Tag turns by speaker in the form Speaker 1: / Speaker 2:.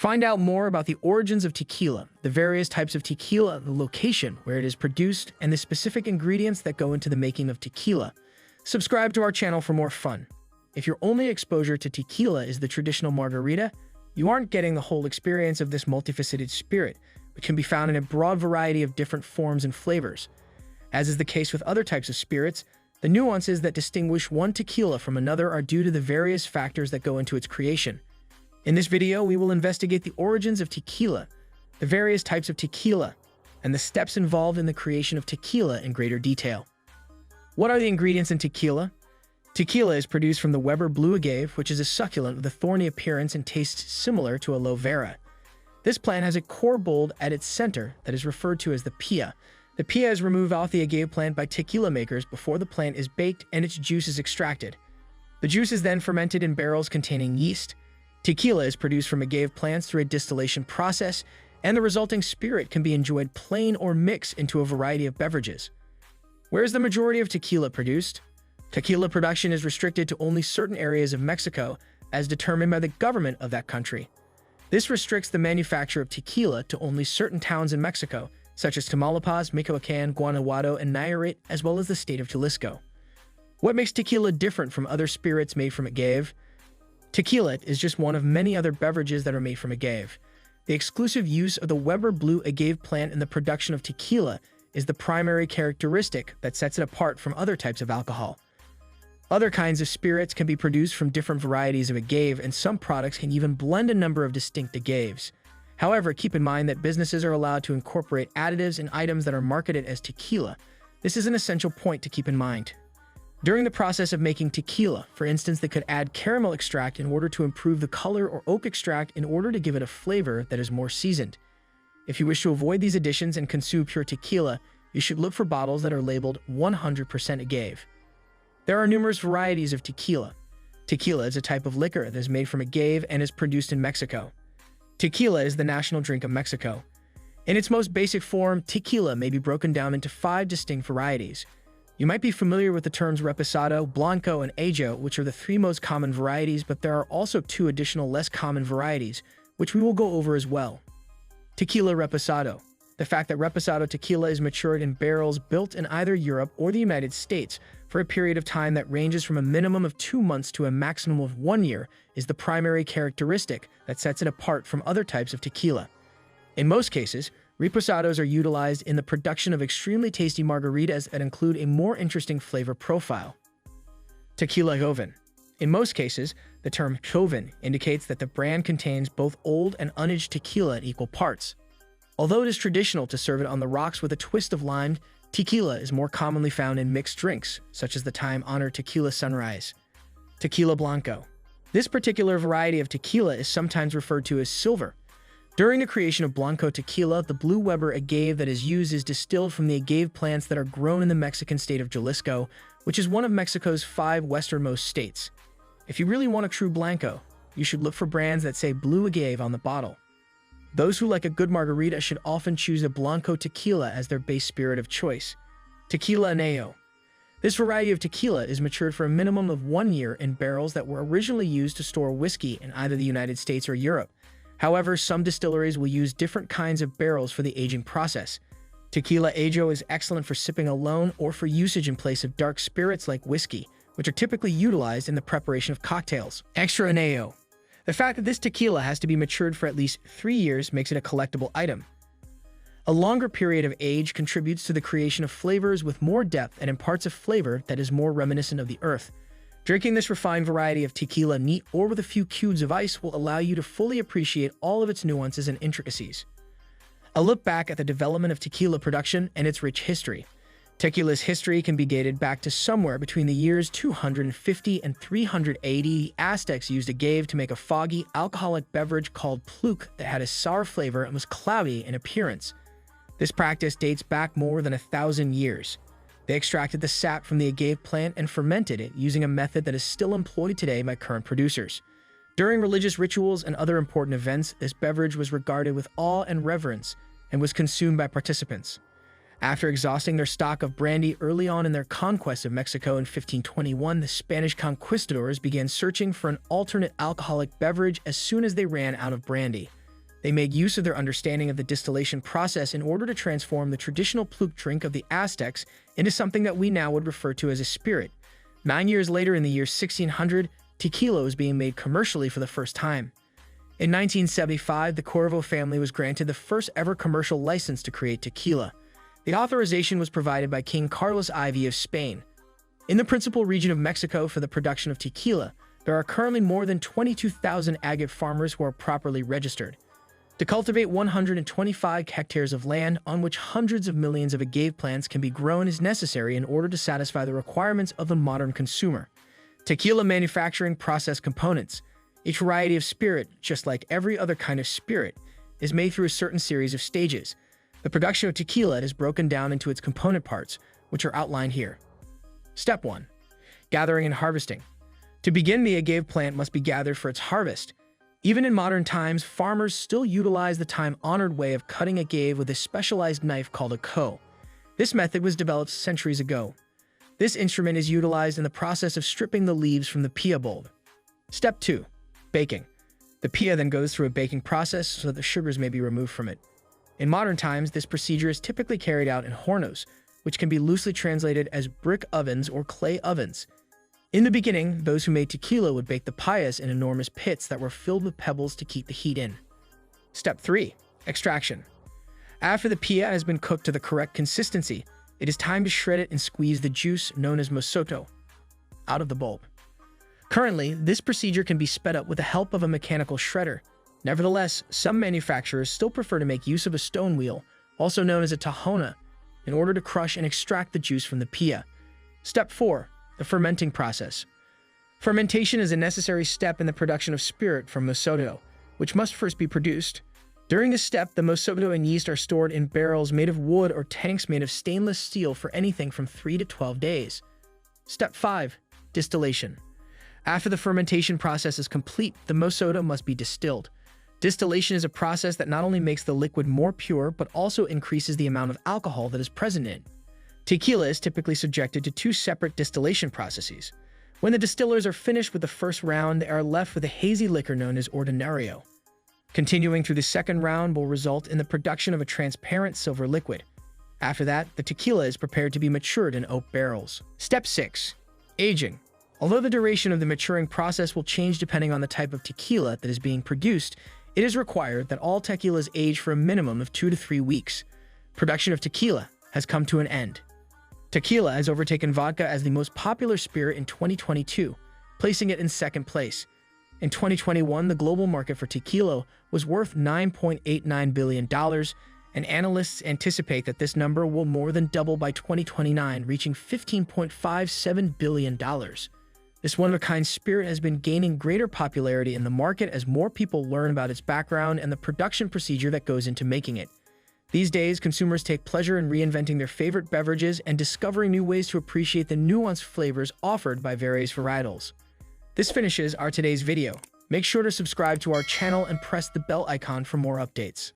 Speaker 1: Find out more about the origins of tequila, the various types of tequila, the location where it is produced, and the specific ingredients that go into the making of tequila. Subscribe to our channel for more fun. If your only exposure to tequila is the traditional margarita, you aren't getting the whole experience of this multifaceted spirit, which can be found in a broad variety of different forms and flavors. As is the case with other types of spirits, the nuances that distinguish one tequila from another are due to the various factors that go into its creation. In this video, we will investigate the origins of tequila, the various types of tequila, and the steps involved in the creation of tequila in greater detail. What are the ingredients in tequila? Tequila is produced from the Weber blue agave, which is a succulent with a thorny appearance and tastes similar to aloe vera. This plant has a core bulb at its center that is referred to as the piña. The piña is removed off the agave plant by tequila makers before the plant is baked and its juice is extracted. The juice is then fermented in barrels containing yeast. Tequila is produced from agave plants through a distillation process, and the resulting spirit can be enjoyed plain or mixed into a variety of beverages. Where is the majority of tequila produced? Tequila production is restricted to only certain areas of Mexico, as determined by the government of that country. This restricts the manufacture of tequila to only certain towns in Mexico, such as Tamaulipas, Michoacán, Guanajuato, and Nayarit, as well as the state of Jalisco. What makes tequila different from other spirits made from agave? Tequila is just one of many other beverages that are made from agave. The exclusive use of the Weber blue agave plant in the production of tequila is the primary characteristic that sets it apart from other types of alcohol. Other kinds of spirits can be produced from different varieties of agave, and some products can even blend a number of distinct agaves. However, keep in mind that businesses are allowed to incorporate additives in items that are marketed as tequila. This is an essential point to keep in mind. During the process of making tequila, for instance, they could add caramel extract in order to improve the color, or oak extract in order to give it a flavor that is more seasoned. If you wish to avoid these additions and consume pure tequila, you should look for bottles that are labeled 100% agave. There are numerous varieties of tequila. Tequila is a type of liquor that is made from agave and is produced in Mexico. Tequila is the national drink of Mexico. In its most basic form, tequila may be broken down into 5 distinct varieties. You might be familiar with the terms reposado, blanco, and ajo, which are the 3 most common varieties, but there are also 2 additional less common varieties, which we will go over as well. Tequila reposado. The fact that reposado tequila is matured in barrels built in either Europe or the United States for a period of time that ranges from a minimum of 2 months to a maximum of 1 year is the primary characteristic that sets it apart from other types of tequila. In most cases, reposados are utilized in the production of extremely tasty margaritas that include a more interesting flavor profile. Tequila joven. In most cases, the term joven indicates that the brand contains both old and unaged tequila in equal parts. Although it is traditional to serve it on the rocks with a twist of lime, tequila is more commonly found in mixed drinks, such as the time-honored tequila sunrise. Tequila blanco. This particular variety of tequila is sometimes referred to as silver. During the creation of blanco tequila, the blue Weber agave that is used is distilled from the agave plants that are grown in the Mexican state of Jalisco, which is one of Mexico's 5 westernmost states. If you really want a true blanco, you should look for brands that say blue agave on the bottle. Those who like a good margarita should often choose a blanco tequila as their base spirit of choice. Tequila añejo. This variety of tequila is matured for a minimum of 1 year in barrels that were originally used to store whiskey in either the United States or Europe. However, some distilleries will use different kinds of barrels for the aging process. Tequila añejo is excellent for sipping alone or for usage in place of dark spirits like whiskey, which are typically utilized in the preparation of cocktails. Extra añejo. The fact that this tequila has to be matured for at least 3 years makes it a collectible item. A longer period of age contributes to the creation of flavors with more depth and imparts a flavor that is more reminiscent of the earth. Drinking this refined variety of tequila neat or with a few cubes of ice will allow you to fully appreciate all of its nuances and intricacies. A look back at the development of tequila production and its rich history. Tequila's history can be dated back to somewhere between the years 250 and 380. The Aztecs used agave to make a foggy, alcoholic beverage called pluque that had a sour flavor and was cloudy in appearance. This practice dates back more than 1,000 years. They extracted the sap from the agave plant and fermented it using a method that is still employed today by current producers. During religious rituals and other important events, this beverage was regarded with awe and reverence and was consumed by participants. After exhausting their stock of brandy early on in their conquest of Mexico in 1521, the Spanish conquistadors began searching for an alternate alcoholic beverage as soon as they ran out of brandy. They made use of their understanding of the distillation process in order to transform the traditional pluk drink of the Aztecs into something that we now would refer to as a spirit. 9 years later, in the year 1600, tequila was being made commercially for the first time. In 1975, the Corvo family was granted the first ever commercial license to create tequila. The authorization was provided by King Carlos IV of Spain. In the principal region of Mexico for the production of tequila, there are currently more than 22,000 agave farmers who are properly registered. To cultivate 125 hectares of land on which hundreds of millions of agave plants can be grown is necessary in order to satisfy the requirements of the modern consumer. Tequila manufacturing process components. Each variety of spirit, just like every other kind of spirit, is made through a certain series of stages. The production of tequila is broken down into its component parts, which are outlined here. Step 1. Gathering and harvesting. To begin, the agave plant must be gathered for its harvest. Even in modern times, farmers still utilize the time-honored way of cutting agave with a specialized knife called a hoe. This method was developed centuries ago. This instrument is utilized in the process of stripping the leaves from the piña bulb. Step 2. Baking. The piña then goes through a baking process so that the sugars may be removed from it. In modern times, this procedure is typically carried out in hornos, which can be loosely translated as brick ovens or clay ovens. In the beginning, those who made tequila would bake the piñas in enormous pits that were filled with pebbles to keep the heat in. Step 3. Extraction. After the piña has been cooked to the correct consistency, it is time to shred it and squeeze the juice, known as mosoto, out of the bulb. Currently, this procedure can be sped up with the help of a mechanical shredder. Nevertheless, some manufacturers still prefer to make use of a stone wheel, also known as a tahona, in order to crush and extract the juice from the piña. Step 4. The fermenting process. Fermentation is a necessary step in the production of spirit from mosoto, which must first be produced. During this step, the mosoto and yeast are stored in barrels made of wood or tanks made of stainless steel for anything from 3 to 12 days. Step 5. Distillation. After the fermentation process is complete, the mosoto must be distilled. Distillation is a process that not only makes the liquid more pure, but also increases the amount of alcohol that is present in it. Tequila is typically subjected to 2 separate distillation processes. When the distillers are finished with the first round, they are left with a hazy liquor known as ordinario. Continuing through the second round will result in the production of a transparent silver liquid. After that, the tequila is prepared to be matured in oak barrels. Step 6. Aging. Although the duration of the maturing process will change depending on the type of tequila that is being produced, it is required that all tequilas age for a minimum of 2 to 3 weeks. Production of tequila has come to an end. Tequila has overtaken vodka as the most popular spirit in 2022, placing it in second place. In 2021, the global market for tequila was worth $9.89 billion, and analysts anticipate that this number will more than double by 2029, reaching $15.57 billion. This one-of-a-kind spirit has been gaining greater popularity in the market as more people learn about its background and the production procedure that goes into making it. These days, consumers take pleasure in reinventing their favorite beverages and discovering new ways to appreciate the nuanced flavors offered by various varietals. This finishes our today's video. Make sure to subscribe to our channel and press the bell icon for more updates.